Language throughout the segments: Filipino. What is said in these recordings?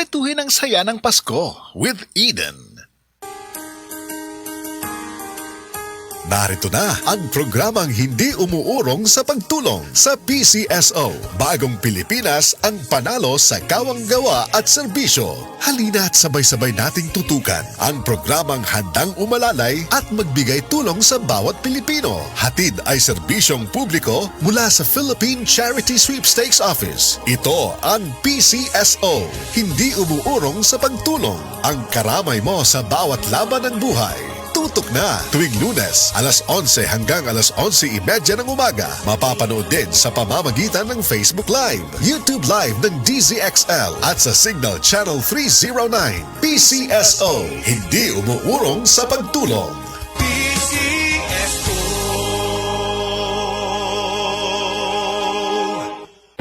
Kwentuhin ang saya ng Pasko with Eden. Narito na ang programang hindi umuurong sa pagtulong sa PCSO. Bagong Pilipinas ang panalo sa kawang gawa at serbisyo. Halina at sabay-sabay nating tutukan ang programang handang umalalay at magbigay tulong sa bawat Pilipino. Hatid ay serbisyong publiko mula sa Philippine Charity Sweepstakes Office. Ito ang PCSO. Hindi umuurong sa pagtulong. Ang karamay mo sa bawat laban ng buhay. Tutok na tuwing Lunes, alas 11 hanggang alas 11:30 ng umaga. Mapapanood din sa pamamagitan ng Facebook Live, YouTube Live ng DZXL at sa Signal Channel 309. PCSO, hindi umuurong sa pagtulong.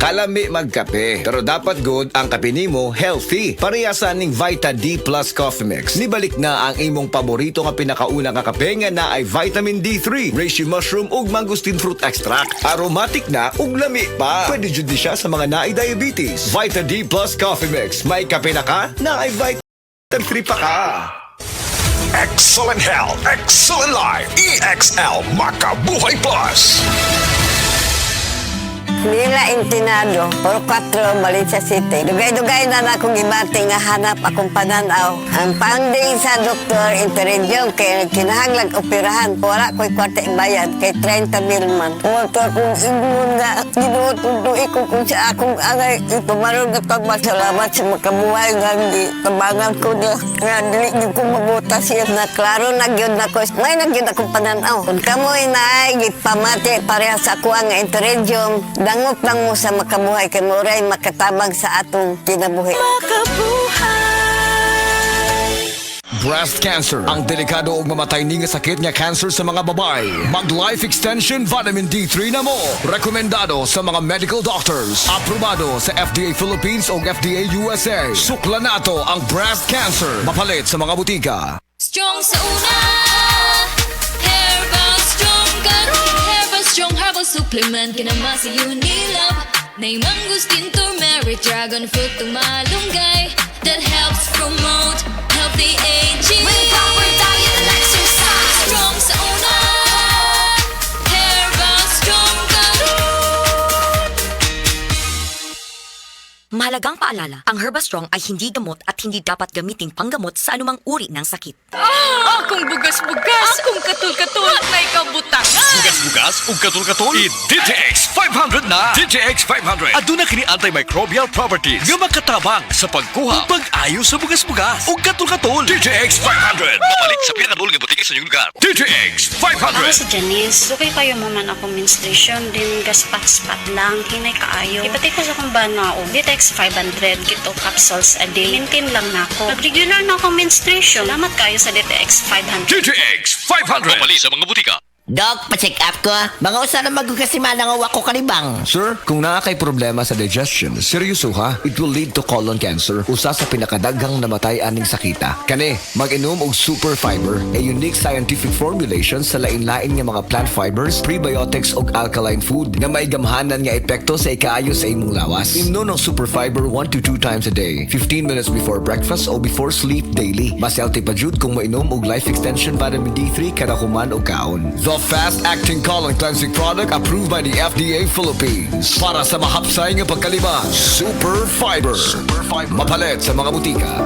Kalami magkape, pero dapat good ang kape nimo healthy. Parehasan ning Vita D Plus Coffee Mix. Nibalik na ang imong paborito nga pinakauna nga kape nga na ay vitamin D3, reishi mushroom ug mangosteen fruit extract. Aromatic na ug lami pa. Pwede jud ni siya sa mga naay diabetes. Vita D Plus Coffee Mix. May kape na ka, na ay vitamin 3 pa ka. Excellent health, excellent life. EXL Makabuhay Plus. Nila Intinado, Puro 4, Valencia City. Dugay-dugay na akong ibati nga hanap akong pananaw. Ang pangding sa doktor, interedium, kay kinahanglag operahan. Wala ko'y kwarta ibayad, kay 30,000 man. Pumunta akong ingon nga, ginutuloy ko kung sa akong angay. Ipamarong na pagmasalamat sa makabuhay nga di tabangan ko niya. Nga dili ko mabuta siya na klaro nagyod na ko. May nagyod akong pananaw. Kung kamoy na ay gipamati pareha sa ako ang interedium, dangop lang mo sa makabuhay kay Moray makatabang sa atong kinabuhi. Breast cancer, ang delikado ug mamatay ni nga sakit nga cancer sa mga babae. Mag-life extension vitamin D3 na mo. Rekomendado sa mga medical doctors. Aprobado sa FDA Philippines ug FDA USA. Sukla nato ang breast cancer. Mapalit sa mga butika. Strong sa una, Herbal Strong karon. Herbal Strong Herbal Supplement kinamasi Unilab. Nay mangosteen, turmeric, dragon fruit, tumalunggay. That helps promote healthy aging. With proper diet and exercise. Strong sa una, Herbal Strong karon. Mahalagang paalala, ang Herbastrong ay hindi gamot at hindi dapat gamiting panggamot sa anumang uri ng sakit. Akong bugas-bugas, akong katul-katul, may kabutangan. Bugas-bugas ug katul-katul. I-DTX 500 na. DTX 500. Aduna kini antimicrobial properties nga makatabang sa pagkuha ug pag-ayo sa bugas-bugas ug katul-katul. DTX 500. Mapalit sa pinakadul nga butika sa inyong lugar. DTX Ako 500. si Janice, okay kayo mo man ako menstruation, din gaspat-spat lang, hinay kaayo. Ipati ko sa kong banao, DTX 500, gito capsules a day. Maintain lang na ako. Nag-regular na akong menstruation. Salamat kayo sa DTX 500. DTX 500. Mapalit sa mga butika. Dok, pa-check up ko. Mga usa na magkasimana nga wako kanibang. Sir, kung naa kay problema sa digestion, seryoso ha, it will lead to colon cancer, usa sa pinakadaghang namatay aning sakita. Kani, mag-inom og super fiber, a unique scientific formulation sa lain-lain nga mga plant fibers, prebiotics ug alkaline food nga may gamhanan nga epekto sa ikaayo sa imong lawas. Imnon ng super fiber 1 to 2 times a day, 15 minutes before breakfast o before sleep daily. Mas healthy pa jud kung mainom og life extension vitamin D3 kada human og kaon. The fast-acting colon cleansing product approved by the FDA Philippines. Para sa mahapsay nga pagkalibang, Super Fiber. Mapalit sa mga butika.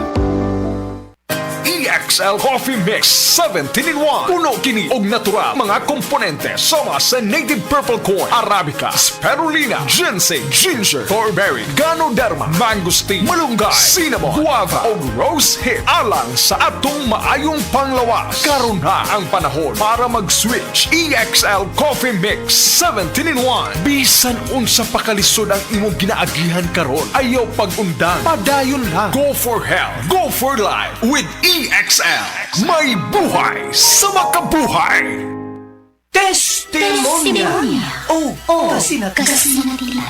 EXL Coffee Mix 17-in-1. Puno kini og natural mga komponente sama sa native purple corn, arabica, spirulina, ginseng, ginger, thornberry, ganoderma, mangosteen, malunggay, cinnamon, guava ug rose hip alang sa atong maayong panglawas. Karon na ang panahon para mag-switch. EXL Coffee Mix 17-in-1. Bisan unsa pa kalisod ang imong ginaagihan karon, ayaw pag-undang, padayon lang. Go for health, go for life with EXL. May buhay sa makabuhay. Testimonya. Oh, kasi Kasinatila.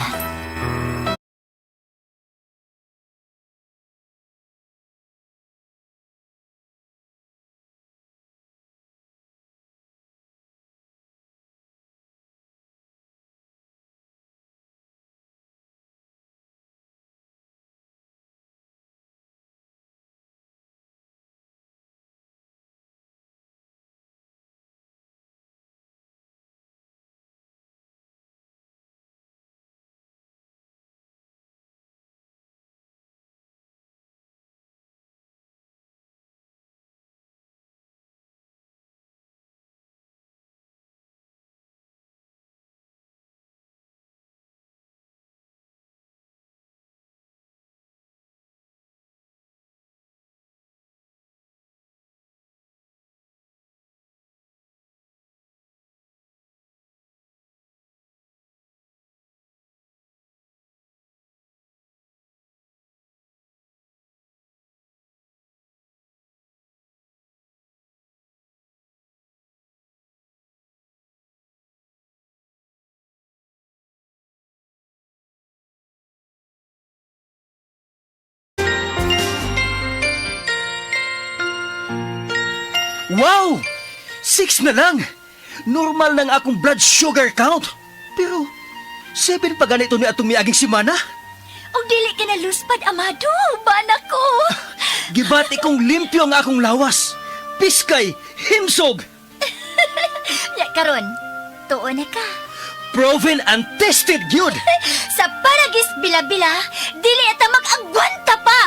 Wow! 6 na lang! Normal ng akong blood sugar count. Pero, 7 pa ganito ni atong miaging simana. O dili ka na luspad, amado. Bana ko. Gibati kong limpyo ang akong lawas. Piskay, himsog, Ya karon, tuon na ka. proven and tested gyud. Sa paragis bila-bila, dili ata mag-agwanta pa.